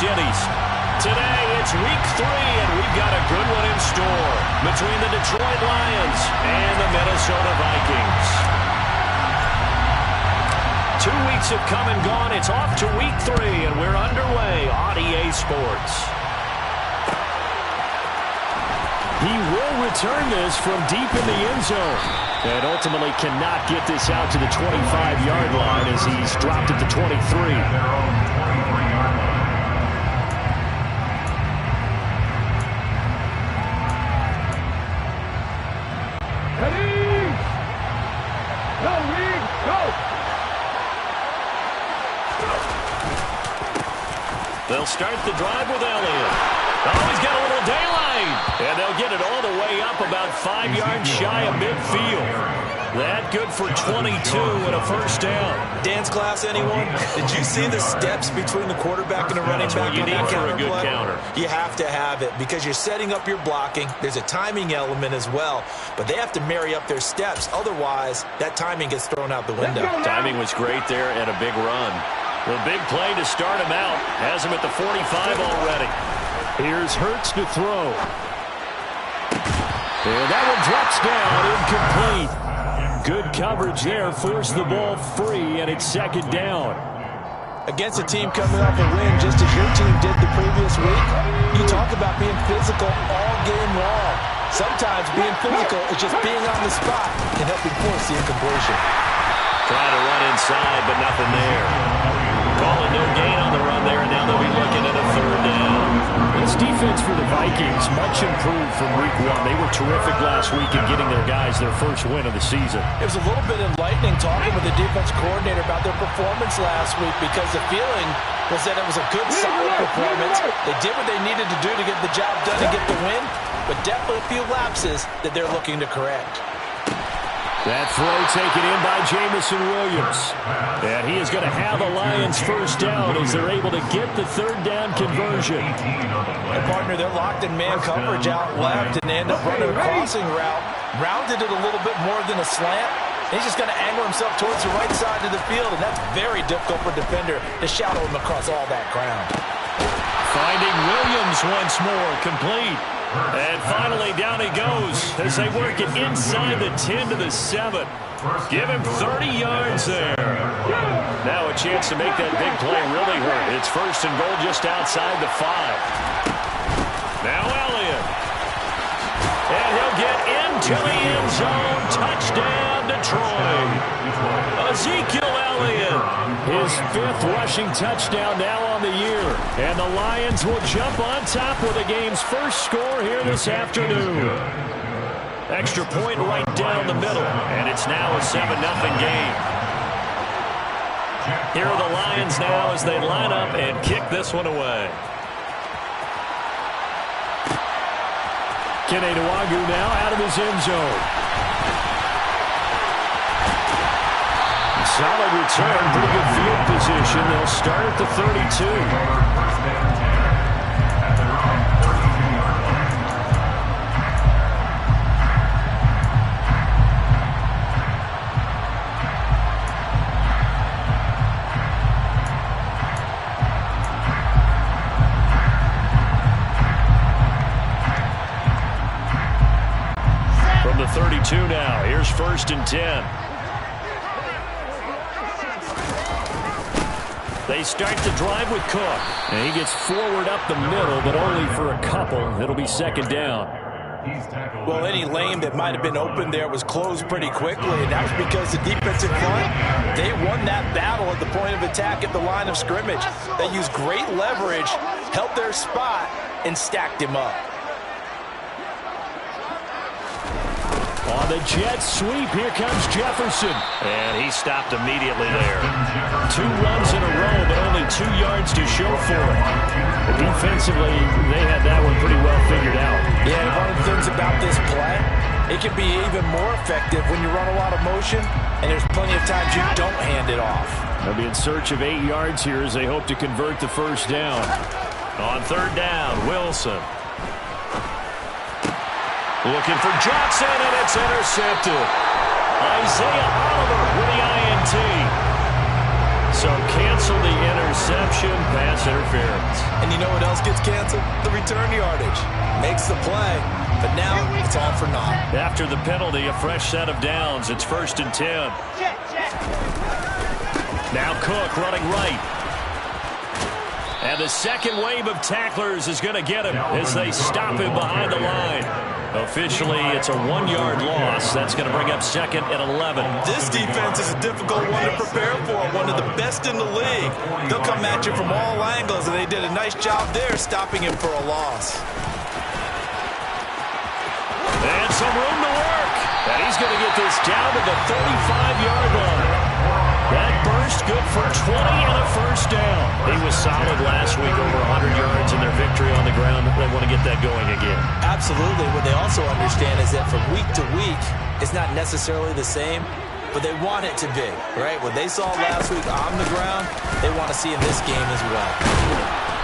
Jennies. Today, it's week 3, and we've got a good one in store between the Detroit Lions and the Minnesota Vikings. 2 weeks have come and gone. It's off to week 3, and we're underway on EA Sports. He will return this from deep in the end zone. And ultimately cannot get this out to the 25-yard line as he's dropped at the 23. They'll start the drive with Elliott. Oh, he's got a little daylight. And they'll get it all the way up about 5 yards shy of midfield. That good for 22 and a first down. Dance class, anyone? Did you see the steps between the quarterback and the running back? That's what you need for a good counter. You have to have it because you're setting up your blocking. There's a timing element as well. But they have to marry up their steps. Otherwise, that timing gets thrown out the window. Timing was great there and a big run. The big play to start him out. Has him at the 45 already. Here's Hurts to throw. And that one drops down, incomplete. Good coverage there. Forced the ball free, and it's second down. Against a team coming off a win, just as your team did the previous week, you talk about being physical all game long. Sometimes being physical is just being on the spot and helping force the incompletion. Trying to run inside, but nothing there. Calling no gain on the run there, and now they'll be looking at a third down. This defense for the Vikings, much improved from week 1. They were terrific last week in getting their guys their first win of the season. It was a little bit enlightening talking with the defense coordinator about their performance last week because the feeling was that it was a good, solid performance. They did what they needed to do to get the job done and get the win, but definitely a few lapses that they're looking to correct. That throw taken in by Jamison Williams. And he is going to have a Lions first down as they're able to get the third down conversion. And partner, they're locked in man coverage out left, and they end up running a crossing route. Rounded it a little bit more than a slant. He's just going to angle himself towards the right side of the field, and that's very difficult for a defender to shadow him across all that ground. Finding Williams once more, complete. And finally, down he goes as they work it inside the 10 to the 7. Give him 30 yards there. Now a chance to make that big play really hurt. It's first and goal just outside the 5. Now Elliott. And he'll get into the end zone. Touchdown, Detroit. Ezekiel Elliott. His 5th rushing touchdown now on the year. And the Lions will jump on top with the game's first score here this afternoon. Extra point right down the middle. And it's now a 7-0 game. Here are the Lions now as they line up and kick this one away. Kene Nwangwu now out of his end zone. Solid return, pretty good field position. They'll start at the 32. From the 32 now, here's first and 10. They start the drive with Cook. And he gets forward up the middle, but only for a couple. It'll be second down. Well, any lane that might have been open there was closed pretty quickly, and that was because the defensive front, they won that battle at the point of attack at the line of scrimmage. They used great leverage, held their spot, and stacked him up. On the jet sweep, here comes Jefferson. And he stopped immediately there. 2 runs in a row, but only 2 yards to show for it. But defensively, they had that one pretty well figured out. Yeah, and one of the things about this play, it can be even more effective when you run a lot of motion, and there's plenty of times you don't hand it off. They'll be in search of 8 yards here as they hope to convert the first down. On third down, Wilson. Looking for Johnson, and it's intercepted. Isaiah Oliver with the INT. So cancel the interception, pass interference. And you know what else gets canceled? The return yardage. Makes the play, but now it's all for naught. After the penalty, a fresh set of downs. It's 1st and 10. Now Cook running right. And the second wave of tacklers is going to get him as they stop him behind the line. Officially, it's a 1-yard loss. That's going to bring up 2nd and 11. This defense is a difficult one to prepare for, one of the best in the league. They'll come at you from all angles, and they did a nice job there stopping him for a loss. And some room to work. And he's going to get this down to the 35-yard line. That burst good for 20 and a first down. He was solid last week, over 100 yards in their victory on the ground. They want to get that going again. Absolutely. What they also understand is that from week to week, it's not necessarily the same, but they want it to be, right? What they saw last week on the ground, they want to see in this game as well.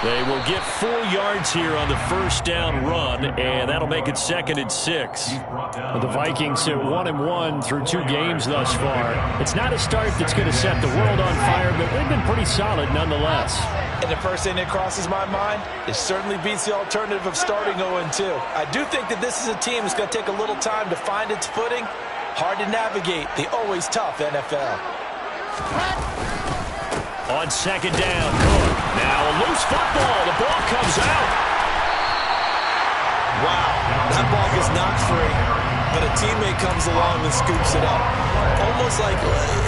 They will get 4 yards here on the first down run, and that'll make it 2nd and 6. The Vikings at 1-1 through 2 games thus far. It's not a start that's going to set the world on fire, but they've been pretty solid nonetheless. And the first thing that crosses my mind, it certainly beats the alternative of starting 0-2. I do think that this is a team that's going to take a little time to find its footing. Hard to navigate the always tough NFL. On 2nd down, Cook. Now a loose football. The ball comes out. Wow, that ball gets knocked free, but a teammate comes along and scoops it up.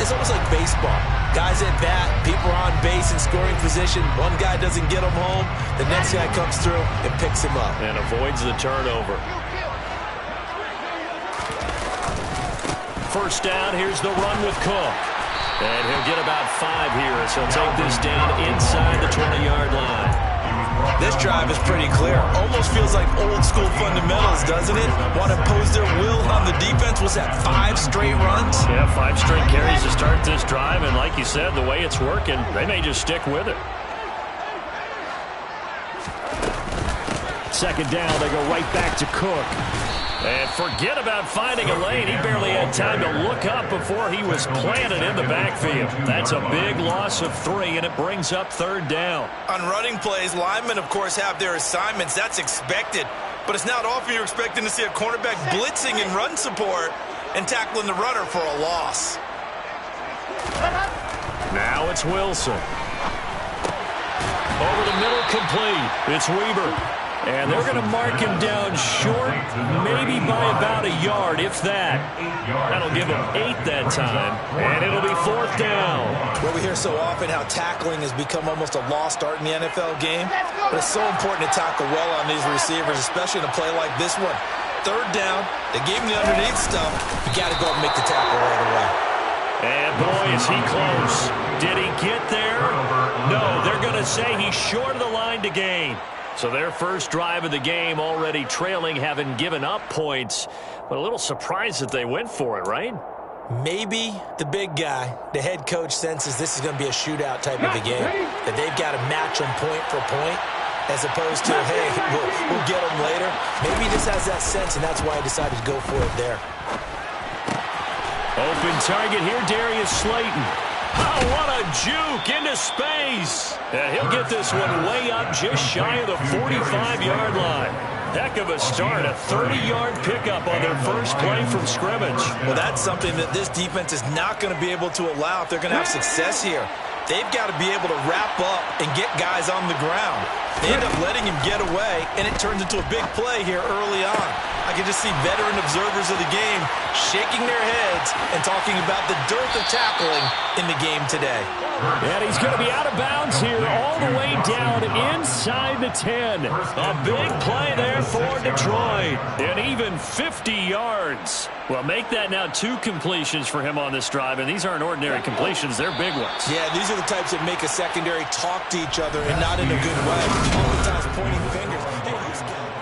It's almost like baseball. Guys at bat, people are on base in scoring position. One guy doesn't get him home. The next guy comes through and picks him up. And avoids the turnover. First down, here's the run with Cook. And he'll get about 5 here as he'll take this down inside the 20-yard line. This drive is pretty clear. Almost feels like old-school fundamentals, doesn't it? Want to impose their will on the defense. Was that 5 straight runs? Yeah, 5 straight carries to start this drive. And like you said, the way it's working, they may just stick with it. 2nd down, they go right back to Cook. And forget about finding a lane. He barely had time to look up before he was planted in the backfield. That's a big loss of 3, and it brings up 3rd down. On running plays, linemen, of course, have their assignments. That's expected. But it's not often you're expecting to see a cornerback blitzing in run support and tackling the runner for a loss. Now it's Wilson. Over the middle, complete. It's Weaver. And they're going to mark him down short, maybe by about a yard, if that. That'll give him 8 that time, and it'll be 4th down. Well, we hear so often how tackling has become almost a lost art in the NFL game, but it's so important to tackle well on these receivers, especially in a play like this one. 3rd down, they gave him the underneath stuff. You got to go and make the tackle right away. And boy, is he close. Did he get there? No, they're going to say he's short of the line to gain. So their first drive of the game already trailing, having given up points. But a little surprised that they went for it, right? Maybe the big guy, the head coach, senses this is going to be a shootout type of a game. That they've got to match them point for point, as opposed to, hey, we'll get them later. Maybe he just has that sense, and that's why he decided to go for it there. Open target here, Darius Slayton. Oh, what a juke into space. And he'll get this one way up just shy of the 45-yard line. Heck of a start, a 30-yard pickup on their first play from scrimmage. Well, that's something that this defense is not going to be able to allow if they're going to have success here. They've got to be able to wrap up and get guys on the ground. They end up letting him get away, and it turns into a big play here early on. I can just see veteran observers of the game shaking their heads and talking about the dearth of tackling in the game today. And he's going to be out of bounds here all the way down inside the 10. A big play there for Detroit. And even 50 yards. Well, make that now 2 completions for him on this drive. And these aren't ordinary completions. They're big ones. Yeah, these are the types that make a secondary talk to each other and not in a good way. Oftentimes pointing fingers. Hey, who's got it?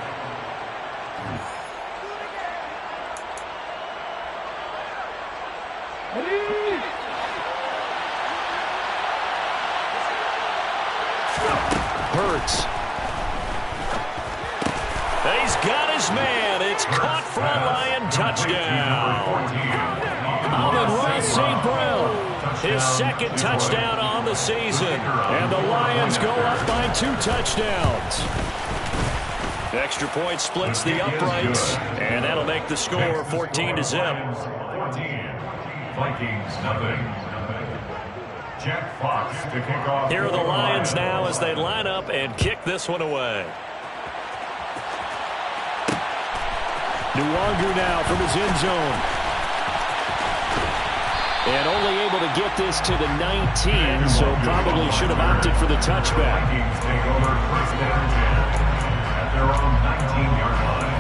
Hurts. He's got his man. It's caught for a Lion touchdown. Amon-Ra St. Brown. his second touchdown on the season. And the Lions go up by 2 touchdowns. Extra point splits the uprights, and that'll make the score 14-0. 14. Vikings nothing. Jack Fox to kick off. Here are the Lions now as they line up and kick this one away. Nwangu now from his end zone. And only able to get this to the 19, so probably should have opted for the touchback. Vikings take over first down at their own 19-yard line.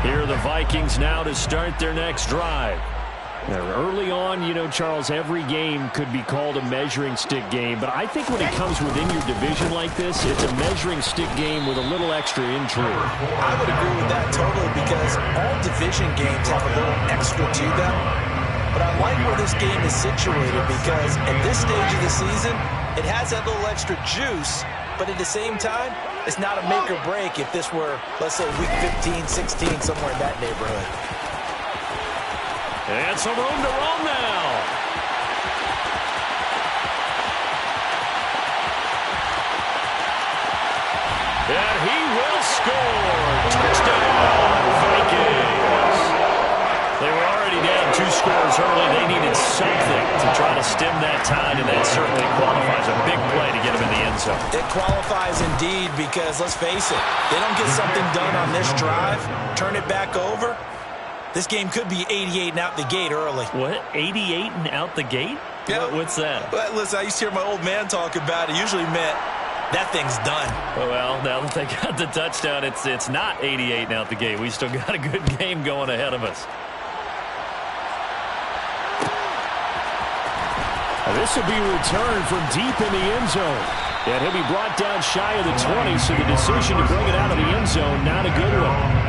Here are the Vikings now to start their next drive. Now, early on, you know, Charles, every game could be called a measuring stick game, but I think when it comes within your division like this, it's a measuring stick game with a little extra intrigue. I would agree with that totally because all division games have a little extra to them. But I like where this game is situated because at this stage of the season, it has that little extra juice, but at the same time, it's not a make or break if this were, let's say, week 15, 16, somewhere in that neighborhood. And some room to roam now. And he will score. Touchdown, Vikings. They were already down 2 scores early. They needed something to try to stem that tide, and that certainly qualifies a big play to get them in the end zone. It qualifies indeed because, let's face it, they don't get something done on this drive, turn it back over, this game could be 88 and out the gate early. What? 88 and out the gate? Yeah. What's that? Well, listen, I used to hear my old man talk about it. Usually meant that thing's done. Well, now that they got the touchdown, it's not 88 and out the gate. We still got a good game going ahead of us. This will be returned from deep in the end zone. And he'll be brought down shy of the 20, so the decision to bring it out of the end zone, not a good one.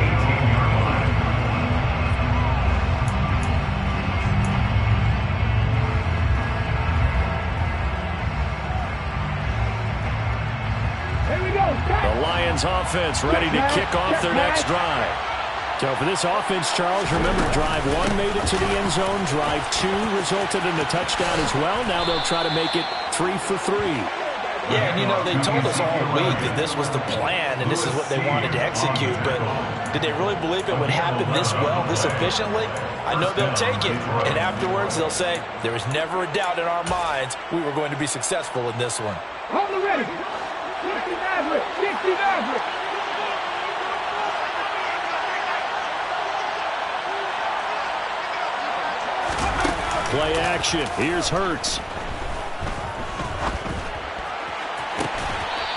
The Lions offense ready to kick off their next drive. So for this offense, Charles, remember drive 1 made it to the end zone. Drive 2 resulted in a touchdown as well. Now they'll try to make it 3 for 3. Yeah, and you know, they told us all week that this was the plan and this is what they wanted to execute, but did they really believe it would happen this well, this efficiently? I know they'll take it, and afterwards they'll say, there was never a doubt in our minds we were going to be successful in this one. Hold it ready. 60 Maverick. 60 Maverick. Play action. Here's Hurts.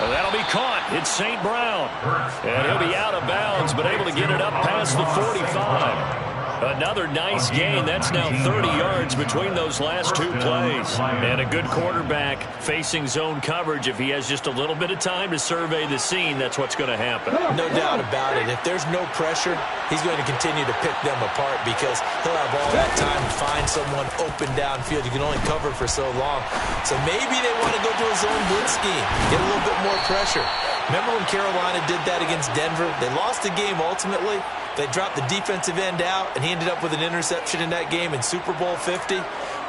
That'll be caught. It's St. Brown. And he'll be out of bounds, but able to get it up past the 45. Another nice gain. That's now 30 yards between those last 2 plays. And a good quarterback facing zone coverage. If he has just a little bit of time to survey the scene, that's what's going to happen. No doubt about it. If there's no pressure, he's going to continue to pick them apart because he'll have all that time to find someone open downfield. You can only cover for so long. So maybe they want to go to a zone blitz scheme, get a little bit more pressure. Remember when Carolina did that against Denver? They lost the game ultimately. They dropped the defensive end out, and he ended up with an interception in that game in Super Bowl 50.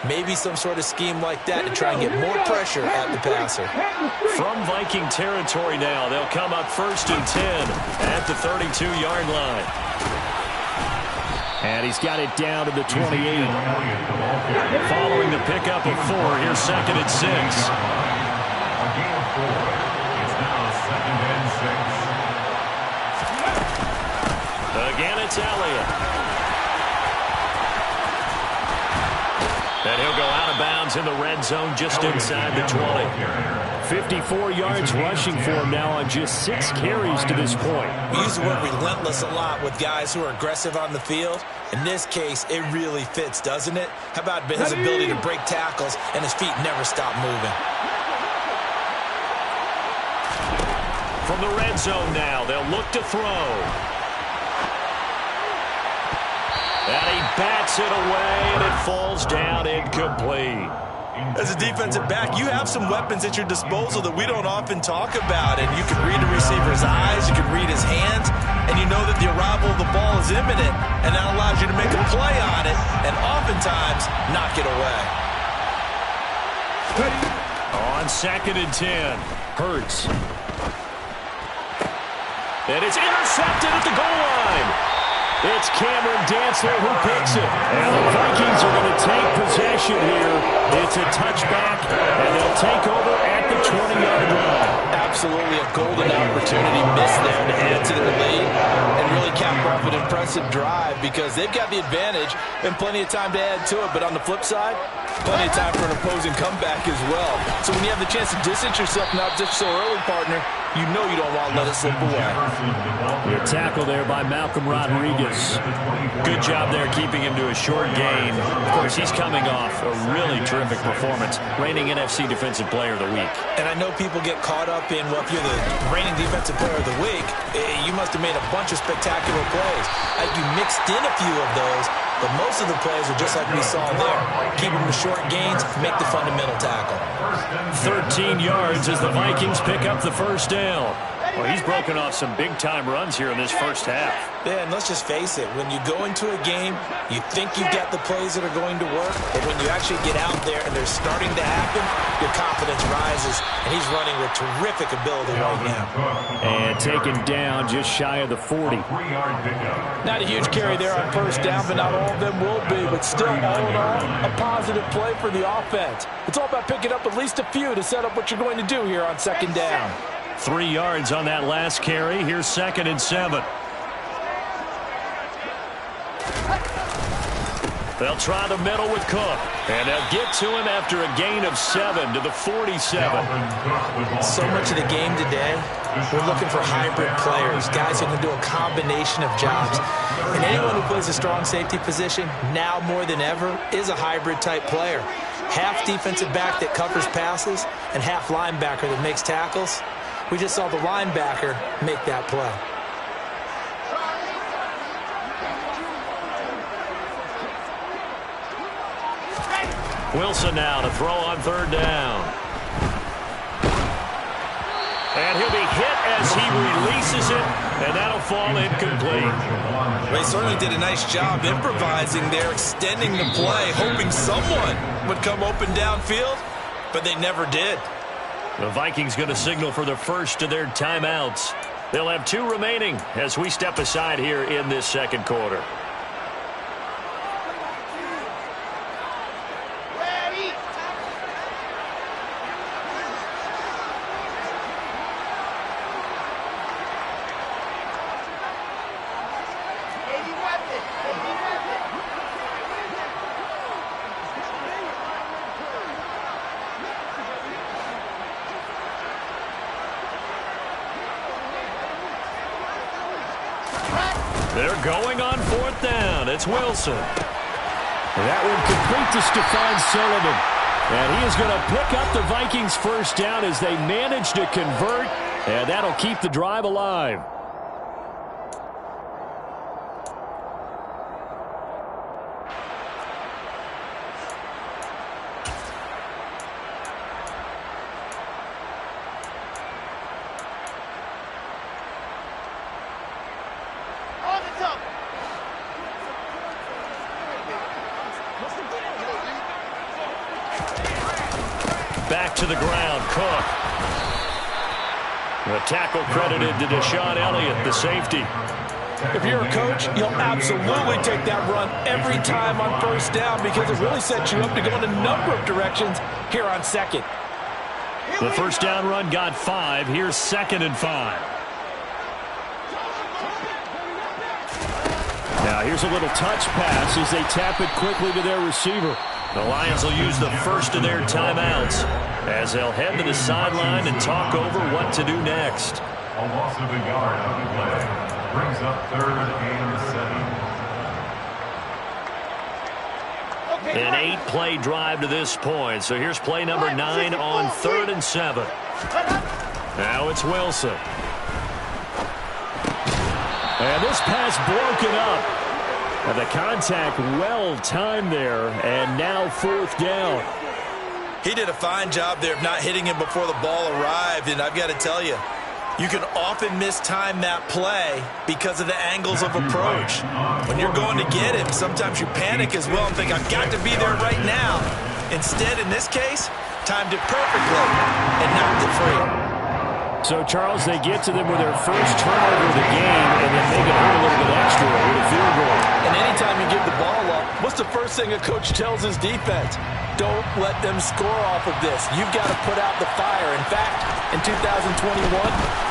Maybe some sort of scheme like that to try and get more pressure at the passer. From Viking territory now, they'll come up 1st and 10 at the 32-yard line. And he's got it down to the 28. Following the pickup of 4, here's 2nd and 6. A gain of 4. It's now 2nd and 6. Again, it's Elliott. And he'll go out of bounds in the red zone just inside the 20. 54 yards rushing for him now on just 6 carries to this point. We use the word relentless a lot with guys who are aggressive on the field. In this case, it really fits, doesn't it? How about his ability to break tackles and his feet never stop moving? From the red zone now, they'll look to throw. And he bats it away, and it falls down incomplete. As a defensive back, you have some weapons at your disposal that we don't often talk about. And you can read a receiver's eyes, you can read his hands, and you know that the arrival of the ball is imminent. And that allows you to make a play on it and oftentimes knock it away. On 2nd and 10, Hurts. And it's intercepted at the goal line. It's Cameron Dantzler who picks it. And the Vikings are going to take possession here. It's a touchback, and they'll take over at the 20-yard line. Absolutely a golden opportunity missed there to add to their lead and really cap off an impressive drive because they've got the advantage and plenty of time to add to it. But on the flip side, plenty of time for an opposing comeback as well. So when you have the chance to distance yourself not just so early, partner, you know you don't want to let it slip away. Good tackle there by Malcolm Rodriguez. Good job there keeping him to a short gain. Of course, he's coming off a really terrific performance, reigning NFC Defensive Player of the Week. And I know people get caught up in, well, if you're the reigning Defensive Player of the Week, you must have made a bunch of spectacular plays. You mixed in a few of those, but most of the plays are just like we saw there. Keep them to short gains, make the fundamental tackle. 13 yards as the Vikings pick up the first down. Well, he's broken off some big-time runs here in this first half. Yeah, and let's just face it. When you go into a game, you think you've got the plays that are going to work, but when you actually get out there and they're starting to happen, your confidence rises, and he's running with terrific ability right now. And taken down just shy of the 40. Not a huge carry there on first down, but not all of them will be. But still, all in all, a positive play for the offense. It's all about picking up at least a few to set up what you're going to do here on second down. 3 yards on that last carry. Here's 2nd and 7. They'll try the middle with Cook. And they'll get to him after a gain of 7 to the 47. So much of the game today, we're looking for hybrid players, guys who can do a combination of jobs. And anyone who plays a strong safety position, now more than ever, is a hybrid type player. Half defensive back that covers passes and half linebacker that makes tackles. We just saw the linebacker make that play. Wilson now to throw on 3rd down. And he'll be hit as he releases it, and that'll fall incomplete. They certainly did a nice job improvising there, extending the play, hoping someone would come open downfield, but they never did. The Vikings going to signal for the first of their timeouts. They'll have 2 remaining as we step aside here in this second quarter. They're going on 4th down. It's Wilson. That one complete to Stephon Sullivan. And he is going to pick up the Vikings' first down as they manage to convert. And that'll keep the drive alive. Back to the ground, Cook. The tackle credited to Deshaun Elliott, the safety. If you're a coach, you'll absolutely take that run every time on first down because it really sets you up to go in a number of directions here on second. The first down run got 5. Here's 2nd and 5. Now here's a little touch pass as they tap it quickly to their receiver. The Lions will use the first of their timeouts as they'll head to the sideline and talk over what to do next. A loss of a yard on the play brings up 3rd and 7. An 8-play drive to this point. So here's play number 9 on 3rd and 7. Now it's Wilson. And this pass broken up. And the contact well timed there, and now 4th down. He did a fine job there of not hitting him before the ball arrived, and I've got to tell you, you can often mistime that play because of the angles of approach. When you're going to get him, sometimes you panic as well and think, I've got to be there right now. Instead, in this case, timed it perfectly and knocked it free. So, Charles, they get to them with their first turnover of the game, and then make it hurt a little bit extra with a field goal. And anytime you give the ball up, what's the first thing a coach tells his defense? Don't let them score off of this. You've got to put out the fire. In fact, in 2021,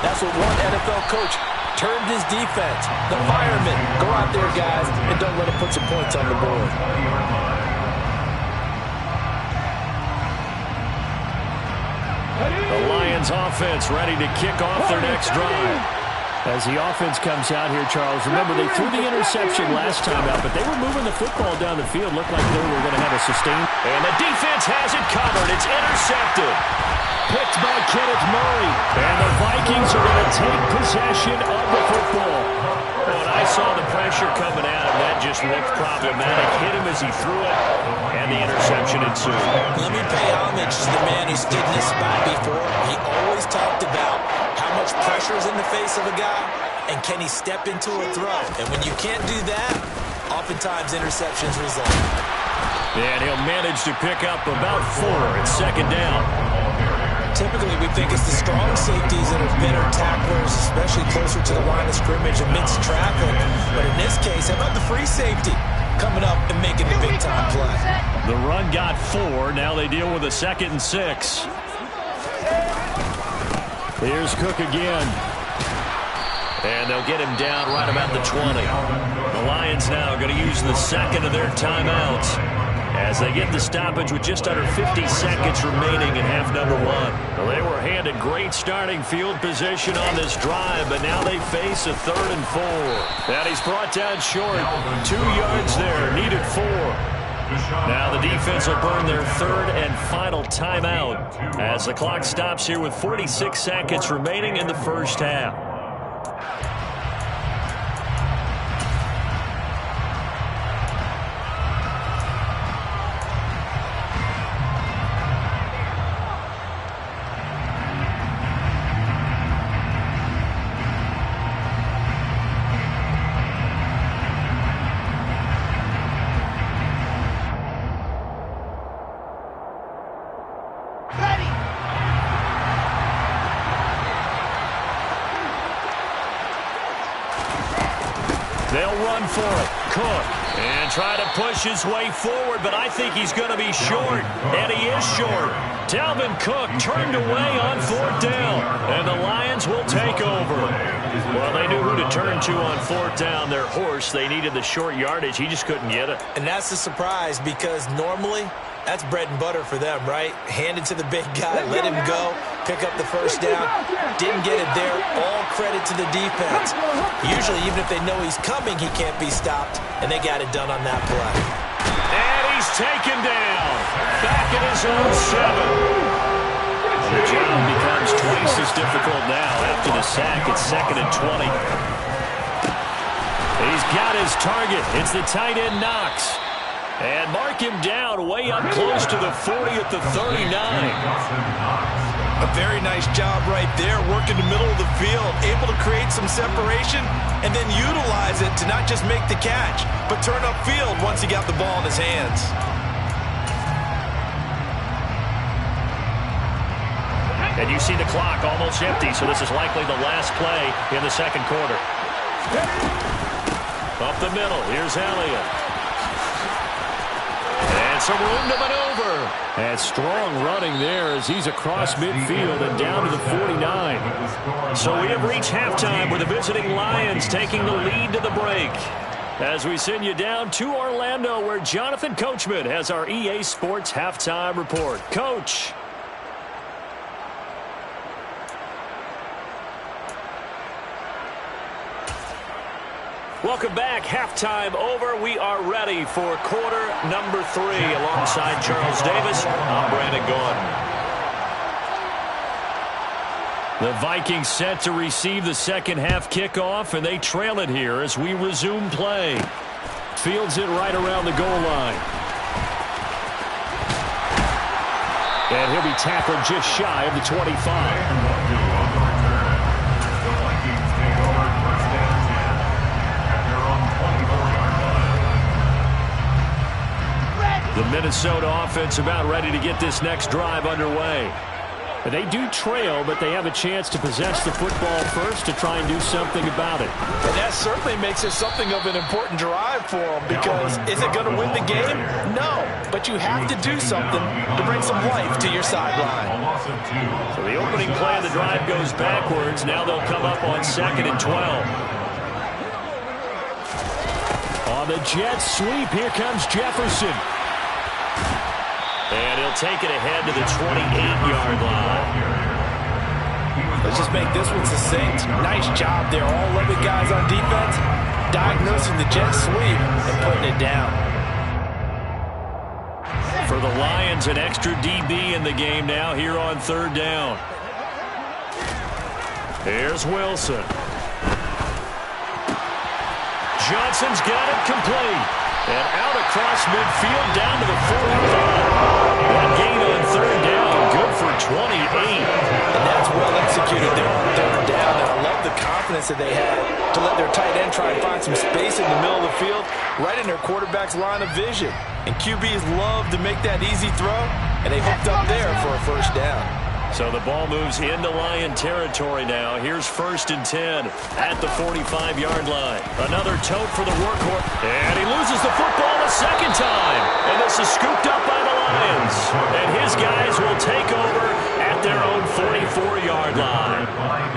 that's what one NFL coach termed his defense. The firemen. Go out there, guys, and don't let them put some points on the board. The Lions offense ready to kick off their next drive. As the offense comes out here, Charles, remember they threw the interception last time out, but they were moving the football down the field. Looked like they were going to have a sustained. And the defense has it covered. It's intercepted. Picked by Kenneth Murray. And the Vikings are going to take possession of the football. When I saw the pressure coming at him, that just looked problematic. Hit him as he threw it, and the interception ensued. Let me pay homage to the man who stood in this spot before. He always talked about how much pressure is in the face of a guy, and can he step into a throw? And when you can't do that, oftentimes interceptions result. And he'll manage to pick up about 4 at second down. Typically, we think it's the strong safeties that are better tacklers, especially closer to the line of scrimmage amidst traffic. But in this case, how about the free safety coming up and making the big-time play? The run got 4. Now they deal with a 2nd and 6. Here's Cook again. And they'll get him down right about the 20. The Lions now are going to use the second of their timeouts as they get the stoppage with just under 50 seconds remaining in half number 1. Well, they were handed great starting field position on this drive, but now they face a 3rd and 4. And he's brought down short. 2 yards there, needed 4. Now the defense will burn their 3rd and final timeout as the clock stops here with 46 seconds remaining in the first half. They'll run for it. Cook. And try to push his way forward, but I think he's going to be short. And he is short. Dalvin Cook turned away on 4th down. And the Lions will take over. Well, they knew who to turn to on 4th down. Their horse, they needed the short yardage. He just couldn't get it. And that's the surprise because normally that's bread and butter for them, right? Hand it to the big guy, let him go, pick up the first down. Didn't get it there. All credit to the defense. Usually, even if they know he's coming, he can't be stopped, and they got it done on that play. And he's taken down. Back at his own 7. The job becomes twice as difficult now after the sack. It's 2nd and 20. He's got his target. It's the tight end Knox. And mark him down way up close to the 40 at the 39. A very nice job right there, working the middle of the field, able to create some separation and then utilize it to not just make the catch, but turn upfield once he got the ball in his hands. And you see the clock almost empty, so this is likely the last play in the second quarter. Up the middle, here's Elliott. And some room to maneuver. And strong running there as he's across midfield and down to the 49. So we have reached halftime with the visiting Lions taking the lead to the break. As we send you down to Orlando where Jonathan Coachman has our EA Sports halftime report. Coach. Welcome back. Halftime over. We are ready for quarter number 3. Alongside Charles Davis, I'm Brandon Gordon. The Vikings set to receive the second half kickoff, and they trail it here as we resume play. Fields it right around the goal line. And he'll be tackled just shy of the 25. The Vikings take over first and 10 at their own 24-yard line. The Minnesota offense about ready to get this next drive underway. They do trail, but they have a chance to possess the football first to try and do something about it. And that certainly makes it something of an important drive for them, because is it going to win the game? No, but you have to do something to bring some life to your sideline. So the opening play of the drive goes backwards. Now they'll come up on 2nd and 12. On the jet sweep, here comes Jefferson. And he'll take it ahead to the 28-yard line. Let's just make this one succinct. Nice job there. All 11 guys on defense diagnosing the jet sweep and putting it down. For the Lions, an extra DB in the game now here on 3rd down. Here's Wilson. Johnson's got it complete. And out across midfield down to the 45. That gain on 3rd down, good for 28. And that's well executed there on 3rd down. And I love the confidence that they had to let their tight end try and find some space in the middle of the field, right in their quarterback's line of vision. And QBs love to make that easy throw, and they hooked up there for a first down. So the ball moves into Lion territory now. Here's 1st and 10 at the 45-yard line. Another tote for the workhorse. And he loses the football a second time. And this is scooped up by the Lions. And his guys will take over at their own 44-yard line.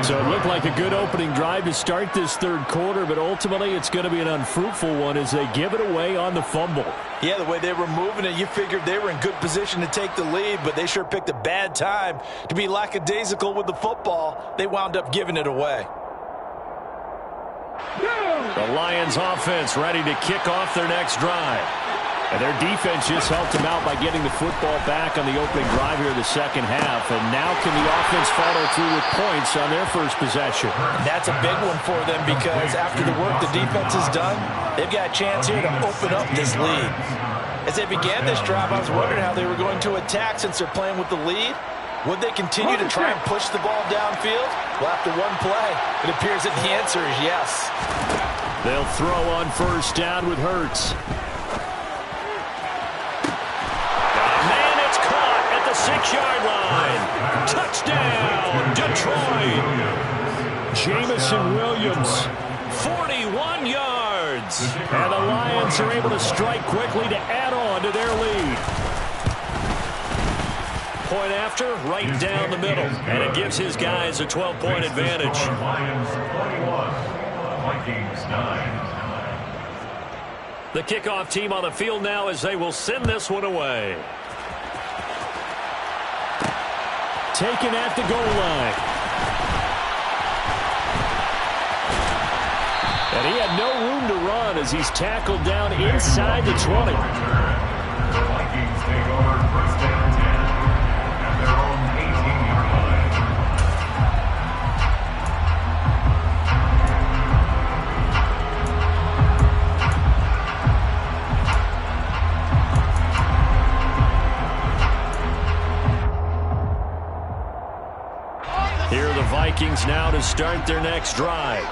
So it looked like a good opening drive to start this 3rd quarter, but ultimately it's going to be an unfruitful one as they give it away on the fumble. Yeah, the way they were moving it, you figured they were in good position to take the lead, but they sure picked a bad time to be lackadaisical with the football. They wound up giving it away. The Lions offense ready to kick off their next drive. And their defense just helped them out by getting the football back on the opening drive here in the 2nd half. And now can the offense follow through with points on their first possession? That's a big one for them, because after the work the defense has done, they've got a chance here to open up this lead. As they began this drive, I was wondering how they were going to attack since they're playing with the lead. Would they continue to try and push the ball downfield? Well, after one play, it appears that the answer is yes. They'll throw on 1st down with Hurts. 6-yard line. Touchdown, Detroit. Jamison Williams, 41 yards. And the Lions are able to strike quickly to add on to their lead. Point after, right down the middle. And it gives his guys a 12-point advantage. Lions 21, Vikings 9. The kickoff team on the field now as they will send this one away. Taken at the goal line. And he had no room to run as he's tackled down inside the 20. The Vikings take over first and 10 at their own 18-yard line. Here are the Vikings now to start their next drive.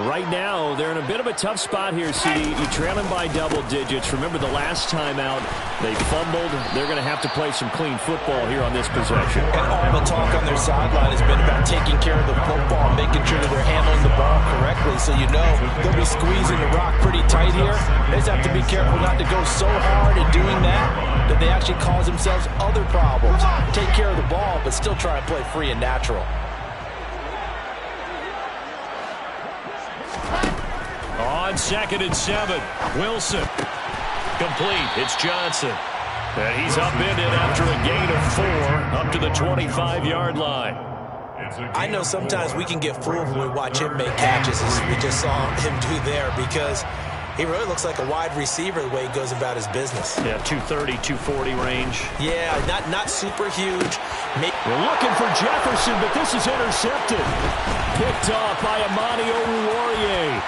Right now, they're in a bit of a tough spot here, CD. You're trailing by double digits. Remember the last time out, they fumbled. They're going to have to play some clean football here on this possession. And all the talk on their sideline has been about taking care of the football, making sure that they're handling the ball correctly. So you know they'll be squeezing the rock pretty tight here. They just have to be careful not to go so hard in doing that they actually cause themselves other problems. Take care of the ball, but still try and play free and natural. On 2nd and 7, Wilson. Complete. It's Johnson. And he's upended after a gain of 4 up to the 25-yard line. I know sometimes we can get fooled when we watch him make catches, as we just saw him do there, because he really looks like a wide receiver the way he goes about his business. Yeah, 230, 240 range. Yeah, not super huge. We're looking for Jefferson, but this is intercepted. Picked off by Amani Oruwariye.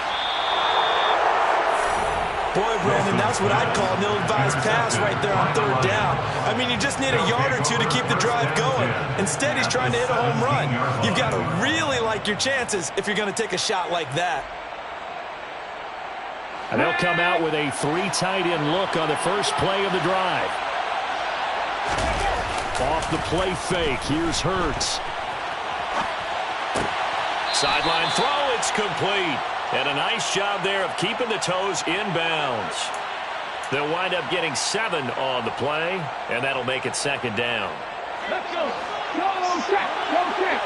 Boy, Brandon, that's what I'd call an ill-advised pass right there on 3rd down. I mean, you just need a yard or two to keep the drive going. Instead, he's trying to hit a home run. You've got to really like your chances if you're going to take a shot like that. And they'll come out with a 3 tight end look on the first play of the drive. Off the play fake, here's Hurts. Sideline throw, it's complete. And a nice job there of keeping the toes inbounds. They'll wind up getting 7 on the play, and that'll make it 2nd down. Let's go. Go check. Go check.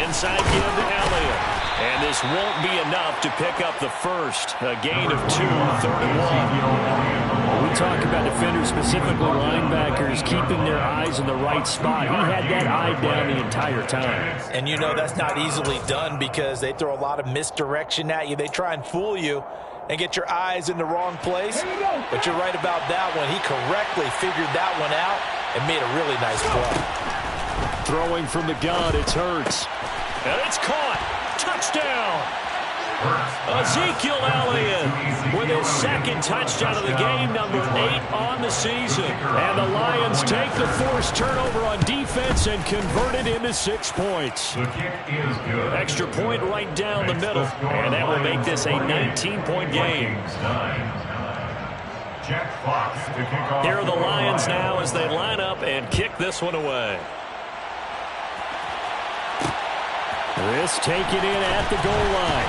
Inside give to Elliott. And this won't be enough to pick up the first. A gain of 2, 3rd and 1. We talk about defenders, specifically linebackers, keeping their eyes in the right spot. He had that eye down the entire time. And you know that's not easily done because they throw a lot of misdirection at you. They try and fool you and get your eyes in the wrong place. But you're right about that one. He correctly figured that one out and made a really nice play. Throwing from the gun, it's Hurts. And it's caught. Touchdown. Ezekiel Elliott with his 2nd touchdown of the game, number 8 on the season. And the Lions take the forced turnover on defense and convert it into 6 points. The kick is good. Extra point right down the middle, and that will make this a 19-point game. Jack Fox to kick off. Here are the Lions now as they line up and kick this one away. This taken in at the goal line.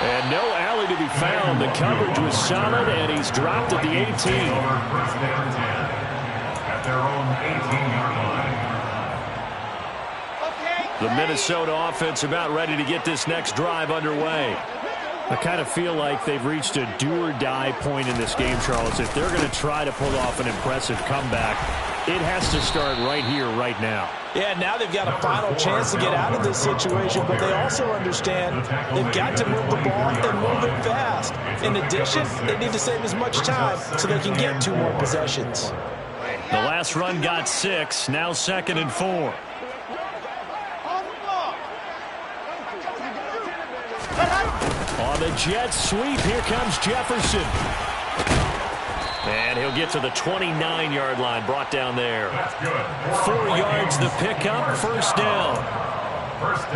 And no alley to be found. The coverage was solid, and he's dropped at the 18. First and 10 at their own 18-yard line. The Minnesota offense about ready to get this next drive underway. I kind of feel like they've reached a do-or-die point in this game, Charles. If they're going to try to pull off an impressive comeback, it has to start right here, right now. Yeah, now they've got a final chance to get out of this situation, but they also understand they've got to move the ball and move it fast. In addition, they need to save as much time so they can get 2 more possessions. The last run got 6, now 2nd and 4. On the jet sweep, here comes Jefferson. And he'll get to the 29-yard line, brought down there. 4 yards the pickup, 1st down.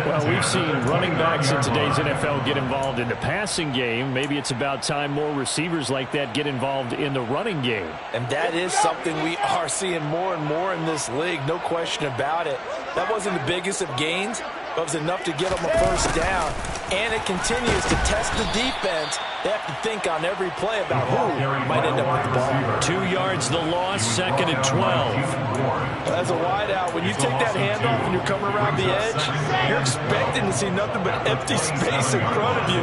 Well, we've seen running backs in today's NFL get involved in the passing game. Maybe it's about time more receivers like that get involved in the running game. And that is something we are seeing more and more in this league, no question about it. That wasn't the biggest of gains, but it was enough to get them a 1st down. And it continues to test the defense. They have to think on every play about who might end up with the ball. 2 yards the loss, 2nd and 12. As a wideout, when you take that handoff and you're coming around the edge, you're expecting to see nothing but empty space in front of you.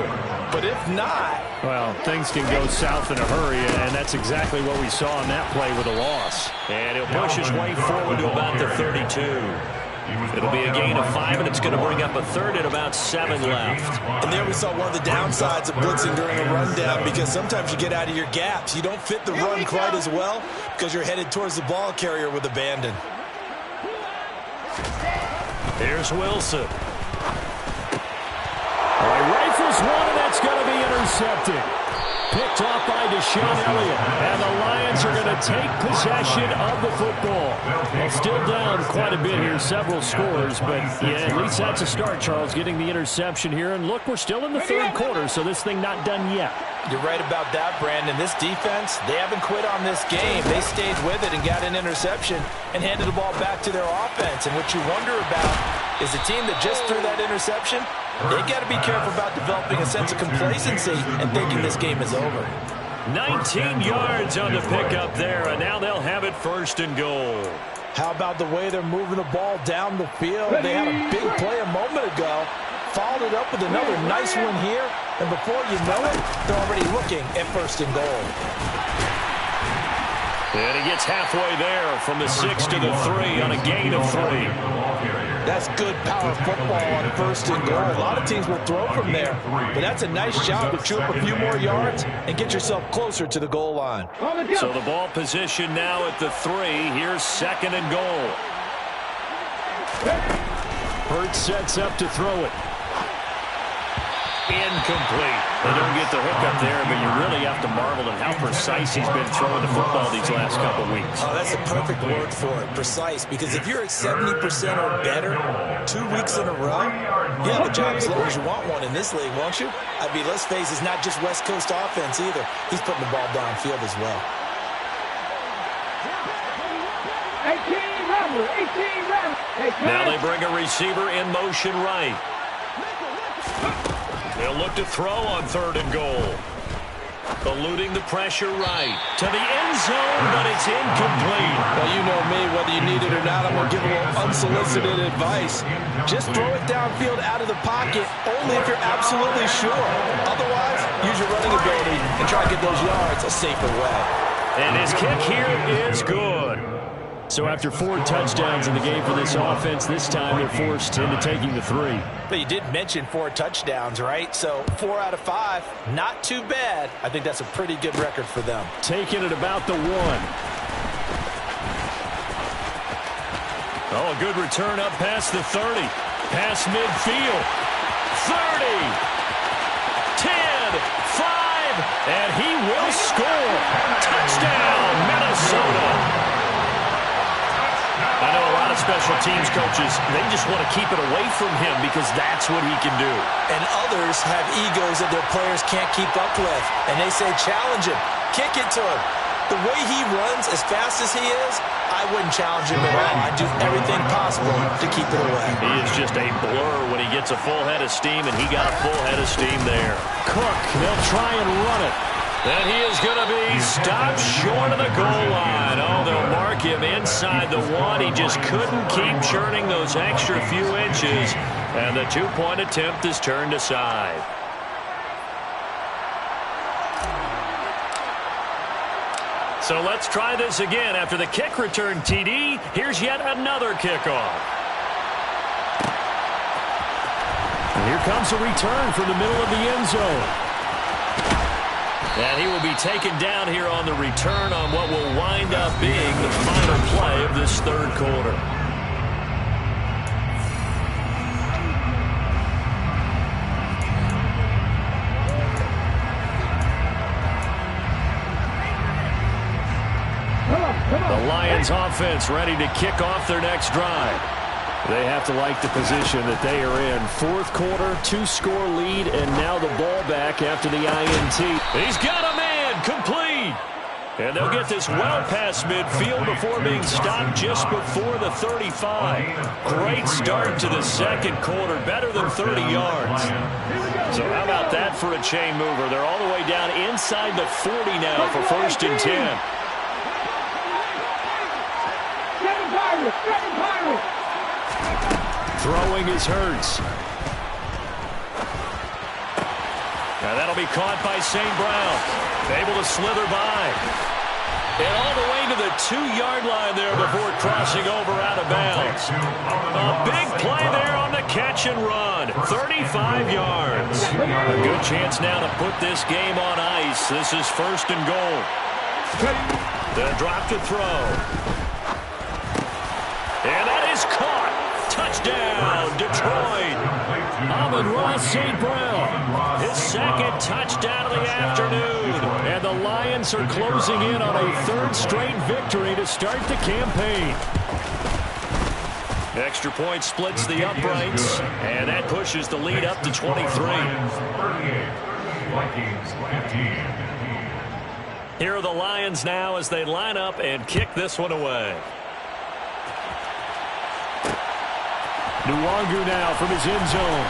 But if not... Well, things can go south in a hurry, and that's exactly what we saw on that play with a loss. And he'll push his way forward to about the 32. It'll be a gain of 5, and it's going to bring up a 3rd and about 7 left. And there we saw one of the downsides of blitzing during a rundown, because sometimes you get out of your gaps. You don't fit the run quite as well because you're headed towards the ball carrier with abandon. Here's Wilson. Rifles one, and that's going to be intercepted. Picked off by Deshaun Elliott. And the Lions are going to take possession of the football. Well, still down quite a bit here, several scores. But, yeah, at least that's a start, Charles, getting the interception here. And, look, we're still in the 3rd quarter, so this thing not done yet. You're right about that, Brandon. This defense, they haven't quit on this game. They stayed with it and got an interception and handed the ball back to their offense. And what you wonder about is the team that just threw that interception, they got to be careful about developing a sense of complacency and thinking this game is over. 19 yards on the pickup there, and now they'll have it 1st and goal. How about the way they're moving the ball down the field? They had a big play a moment ago, followed it up with another nice one here, and before you know it, they're already looking at 1st and goal. And he gets halfway there from the 6 to the 3 on a gain of 3. That's good power football on 1st and goal. A lot of teams will throw from there, but that's a nice job to chew up a few more yards and get yourself closer to the goal line. So the ball position now at the 3. Here's 2nd and goal. Hurts sets up to throw it. Incomplete. They don't get the hook up there, but you really have to marvel at how precise he's been throwing the football these last couple weeks. Oh, that's a perfect word for it, precise, because if you're at 70% or better 2 weeks in a row, you have a job as long as you want one in this league, won't you? I mean, let's face it, it's not just West Coast offense either. He's putting the ball downfield as well. 18 runner, 18 runner. Now they bring a receiver in motion right. They'll look to throw on 3rd and goal. Eluding the pressure right. To the end zone, but it's incomplete. Well, you know me, whether you need it or not, I'm going to give a little unsolicited advice. Just throw it downfield out of the pocket, only if you're absolutely sure. Otherwise, use your running ability and try to get those yards a safer way. And his kick here is good. So after 4 touchdowns in the game for this offense, this time they're forced into taking the 3. But you did mention 4 touchdowns, right? So 4 out of 5, not too bad. I think that's a pretty good record for them. Taking it about the 1. Oh, a good return up past the 30. Past midfield. 30. 10. 5. And he will score. Touchdown, Minnesota. I know a lot of special teams coaches, they just want to keep it away from him because that's what he can do. And others have egos that their players can't keep up with. And they say, challenge him. Kick it to him. The way he runs as fast as he is, I wouldn't challenge him at all. I'd do everything possible to keep it away. He is just a blur when he gets a full head of steam, and he got a full head of steam there. Cook, they'll try and run it. And he is going to be stopped short of the goal line. Oh, they'll mark him inside the 1. He just couldn't keep churning those extra few inches. And the 2-point attempt is turned aside. So let's try this again. After the kick return TD, here's yet another kickoff. And here comes a return from the middle of the end zone. And he will be taken down here on the return on what will wind up being the final play of this 3rd quarter. The Lions offense ready to kick off their next drive. They have to like the position that they are in. 4th quarter, 2-score lead, and now the ball back after the INT. He's got a man, complete. And they'll get this well past midfield before being stopped just before the 35. Great start to the 2nd quarter, better than 30 yards. So how about that for a chain mover? They're all the way down inside the 40 now for 1st and 10. Throwing is Hurts. Now that'll be caught by St. Brown. Able to slither by. And all the way to the 2-yard line there before crossing over out of bounds. A big play there on the catch and run. 35 yards. A good chance now to put this game on ice. This is 1st and goal. The drop to throw. And that is caught. Touchdown, Detroit. Amon-Ra St. Brown. His 2nd touchdown of the afternoon. And the Lions are closing in on a 3rd straight victory to start the campaign. Extra point splits the uprights. And that pushes the lead up to 23. Here are the Lions now as they line up and kick this one away. Nwangu now from his end zone.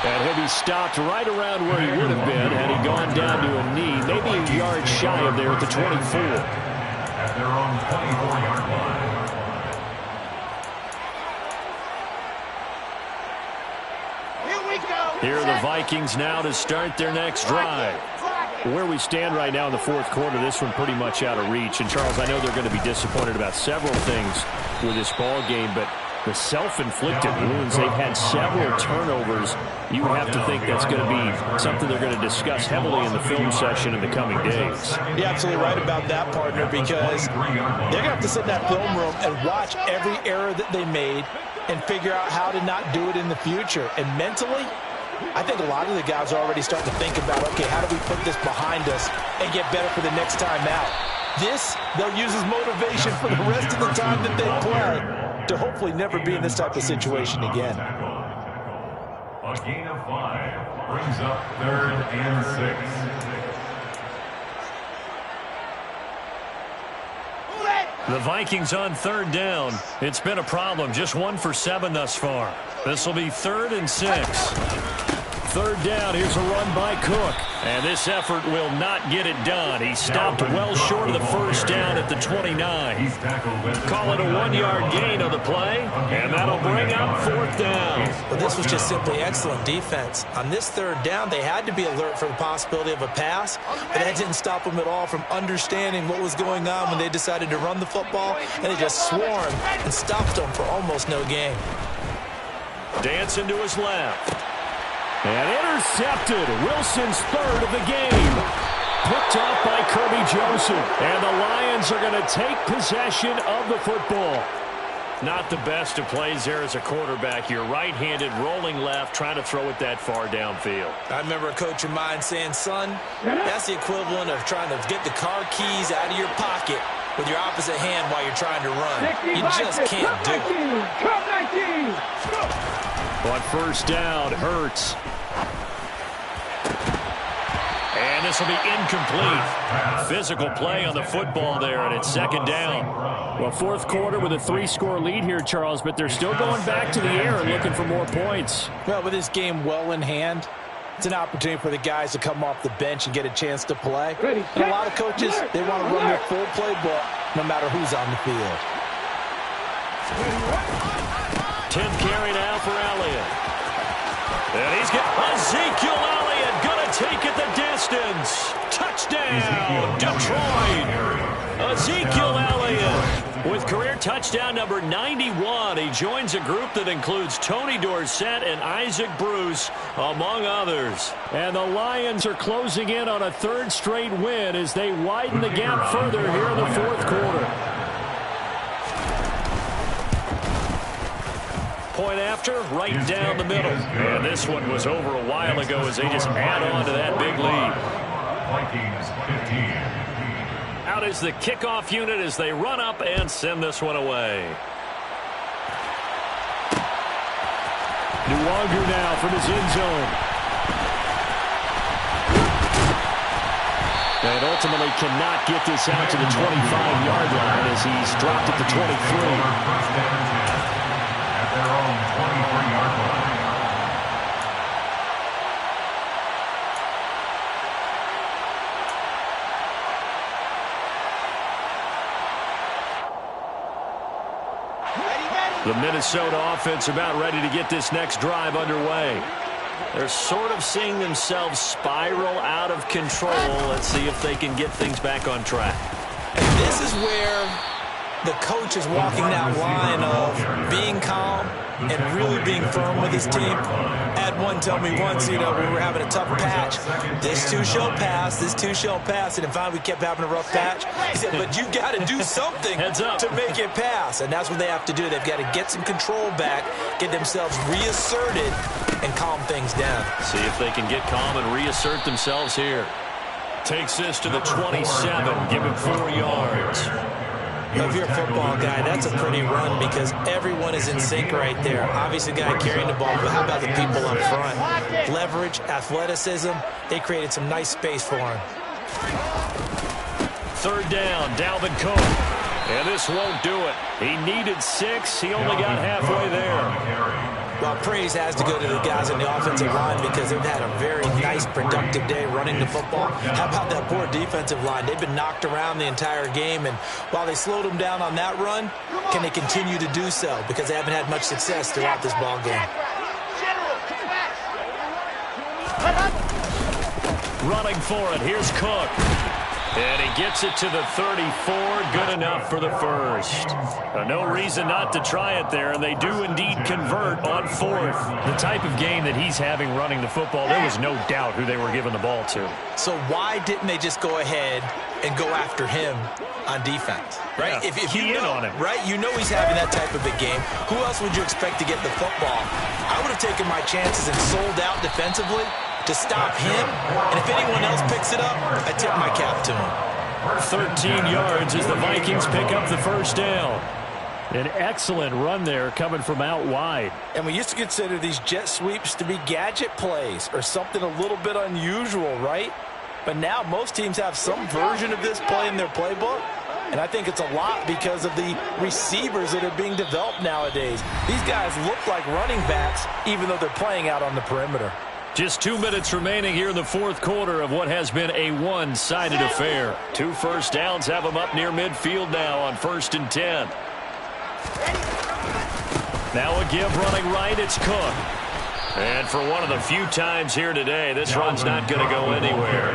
And he'll be stopped right around where he would have been had he gone down to a knee, maybe a yard shy of there at the 24. At their own 24-yard line. Here are the Vikings now to start their next drive. Where we stand right now in the 4th quarter, this one pretty much out of reach. And, Charles, I know they're going to be disappointed about several things with this ball game, but the self-inflicted wounds, they've had several turnovers. You have to think that's going to be something they're going to discuss heavily in the film session in the coming days. You're absolutely right about that, partner, because they're going to have to sit in that film room and watch every error that they made and figure out how to not do it in the future. And mentally, I think a lot of the guys are already starting to think about, okay, how do we put this behind us and get better for the next time out? This, they'll use as motivation for the rest of the time that they play to hopefully never be in this type of situation again. A gain of 5 brings up 3rd and 6. The Vikings on 3rd down. It's been a problem. Just 1 for 7 thus far. This will be 3rd and 6. 3rd down. Here's a run by Cook. And this effort will not get it done. He stopped well short of the 1st down at the 29. Call it a 1-yard gain on the play. And that'll bring up 4th down. But this was just simply excellent defense. On this 3rd down, they had to be alert for the possibility of a pass. But that didn't stop them at all from understanding what was going on when they decided to run the football. And they just swarmed and stopped them for almost no gain. Dancing to his left. And intercepted. Wilson's 3rd of the game. Picked off by Kirby Joseph. And the Lions are going to take possession of the football. Not the best of plays there as a quarterback. You're right-handed, rolling left, trying to throw it that far downfield. I remember a coach of mine saying, son, that's the equivalent of trying to get the car keys out of your pocket with your opposite hand while you're trying to run. You just can't do it. But 1st down, Hurts. And this will be incomplete. Physical play on the football there, and it's 2nd down. Well, 4th quarter with a 3-score lead here, Charles, but they're still going back to the air and looking for more points. Well, with this game well in hand, it's an opportunity for the guys to come off the bench and get a chance to play. And a lot of coaches, they want to run their full playbook no matter who's on the field. 10th carry now for Elliott. And he's got Ezekiel Elliott going to take it the distance. Touchdown, Detroit. Ezekiel Elliott with career touchdown number 91. He joins a group that includes Tony Dorsett and Isaac Bruce, among others. And the Lions are closing in on a 3rd straight win as they widen the gap further here in the 4th quarter. Point after, right down the middle. And this one was over a while ago as they just add on to that big lead. Vikings 15. Out is the kickoff unit as they run up and send this one away. Nwangu now from his end zone. And ultimately cannot get this out to the 25-yard line as he's dropped at the 23. Their own 23-yard line. The Minnesota offense about ready to get this next drive underway. They're sort of seeing themselves spiral out of control. Let's see if they can get things back on track. And this is where the coach is walking that line of being calm and really being firm with his team. Had one tell me once, we were having a tough patch. This too shall pass, this too shall pass. And finally we kept having a rough patch. He said, but you got to do something to make it pass. And that's what they have to do. They've got to get some control back, get themselves reasserted, and calm things down. See if they can get calm and reassert themselves here. Takes this to the 27, give him 4 yards. If you're a football guy, that's a pretty run because everyone is in sync right there. Obviously, the guy carrying the ball, but how about the people up front? Leverage, athleticism, they created some nice space for him. 3rd down, Dalvin Cook. And this won't do it. He needed 6. He only got halfway there. Well, praise has to go to the guys in the offensive line because they've had a very nice, productive day running the football. How about that poor defensive line? They've been knocked around the entire game, and while they slowed them down on that run, can they continue to do so? Because they haven't had much success throughout this ball game. Running for it, here's Cook. And he gets it to the 34. Good enough for the first. No reason not to try it there, and they do indeed convert on fourth. The type of game that he's having running the football, there was no doubt who they were giving the ball to. So why didn't they just go ahead and go after him on defense? Right? Yeah, if key you know, in on him. right? You know he's having that type of a game. Who else would you expect to get the football? I would have taken my chances and sold out defensively to stop him, and if anyone else picks it up, I tip my cap to him. 13 yards as the Vikings pick up the first down. An excellent run there coming from out wide. And we used to consider these jet sweeps to be gadget plays or something a little bit unusual, right? But now most teams have some version of this play in their playbook, and I think it's a lot because of the receivers that are being developed nowadays. These guys look like running backs even though they're playing out on the perimeter. Just 2 minutes remaining here in the fourth quarter of what has been a one-sided affair. 2 first downs have them up near midfield now on 1st and 10. Now a give running right, it's Cook. And for one of the few times here today, this run's not going to go anywhere.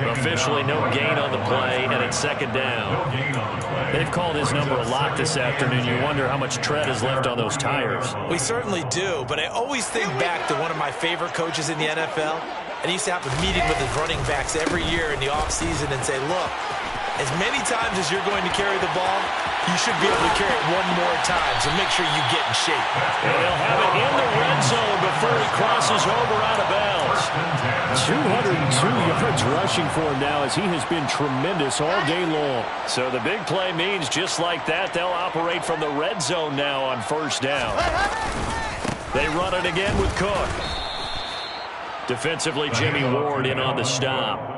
Officially no gain on the play, and it's 2nd down. They've called his number a lot this afternoon. You wonder how much tread is left on those tires. We certainly do, but I always think back to one of my favorite coaches in the NFL, and he used to have a meeting with his running backs every year in the offseason and say, look, as many times as you're going to carry the ball, you should be able to carry it one more time, so make sure you get in shape. And they'll have it in the red zone before he crosses over out of bounds. 202 yards rushing for him now as he has been tremendous all day long. So the big play means just like that, they'll operate from the red zone now on 1st down. They run it again with Cook. Defensively, Jimmy Ward in on the stop.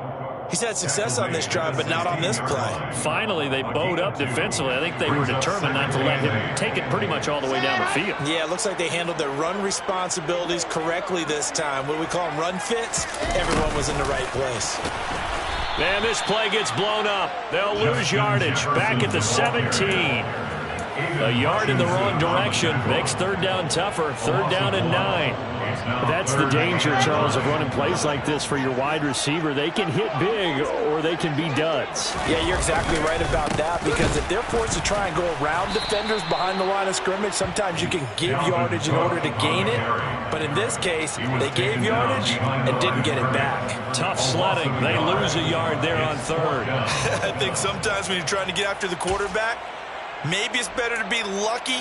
He's had success on this drive, but not on this play. Finally, they bowed up defensively. I think they were determined not to let him take it pretty much all the way down the field. Yeah, it looks like they handled their run responsibilities correctly this time. What we call them run fits, everyone was in the right place. And this play gets blown up. They'll lose yardage back at the 17. A yard in the wrong direction makes 3rd down tougher. 3rd down and 9. That's the danger, Charles, of running plays like this for your wide receiver. They can hit big or they can be duds. Yeah, you're exactly right about that, because if they're forced to try and go around defenders behind the line of scrimmage, sometimes you can give yardage in order to gain it. But in this case, they gave yardage and didn't get it back. Tough sledding. They lose a yard there on 3rd. I think sometimes when you're trying to get after the quarterback, maybe it's better to be lucky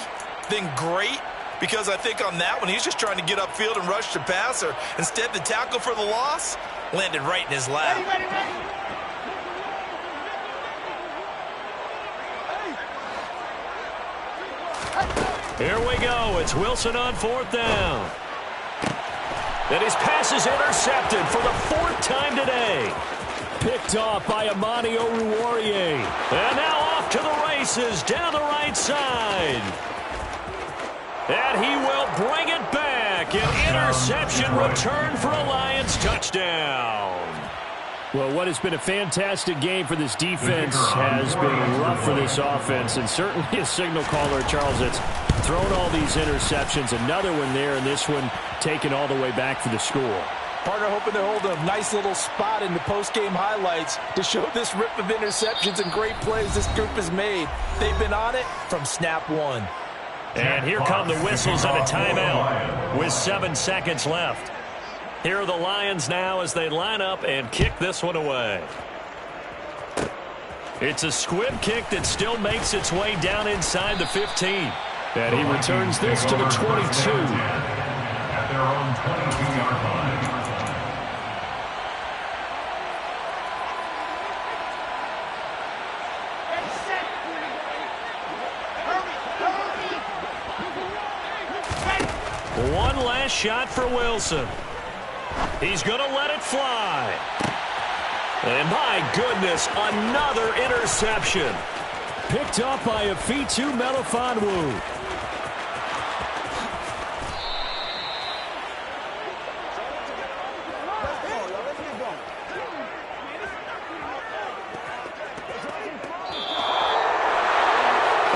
than great, because I think on that one, he's just trying to get upfield and rush the passer. Instead, the tackle for the loss landed right in his lap. Here we go. It's Wilson on 4th down. And his pass is intercepted for the 4th time today. Picked off by Amani Oruwariye. And now off to the races down the right side. And he will bring it back. An interception return for a Lions touchdown. Well, what has been a fantastic game for this defense has been rough for this offense. And certainly a signal caller, Charles, that's thrown all these interceptions. Another one there, and this one taken all the way back for the score. Partner hoping they're holding a nice little spot in the post-game highlights to show this rip of interceptions and great plays this group has made. They've been on it from snap one. And here come the whistles and a timeout with 7 seconds left. Here are the Lions now as they line up and kick this one away. It's a squib kick that still makes its way down inside the 15. And he returns this to the 22. At their own 22-yard line. One last shot for Wilson. He's going to let it fly. And my goodness, another interception. Picked up by Afitu Melifonwu.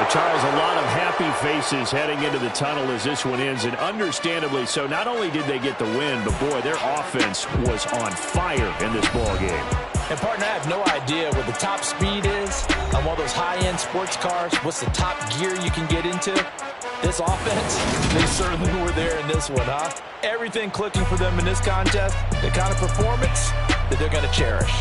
Charles, a lot of happy faces heading into the tunnel as this one ends, and understandably so. Not only did they get the win, but boy, their offense was on fire in this ball game. And, partner, I have no idea what the top speed is on one of those high-end sports cars. What's the top gear you can get into? This offense, they certainly were there in this one, huh? Everything clicking for them in this contest, the kind of performance that they're going to cherish.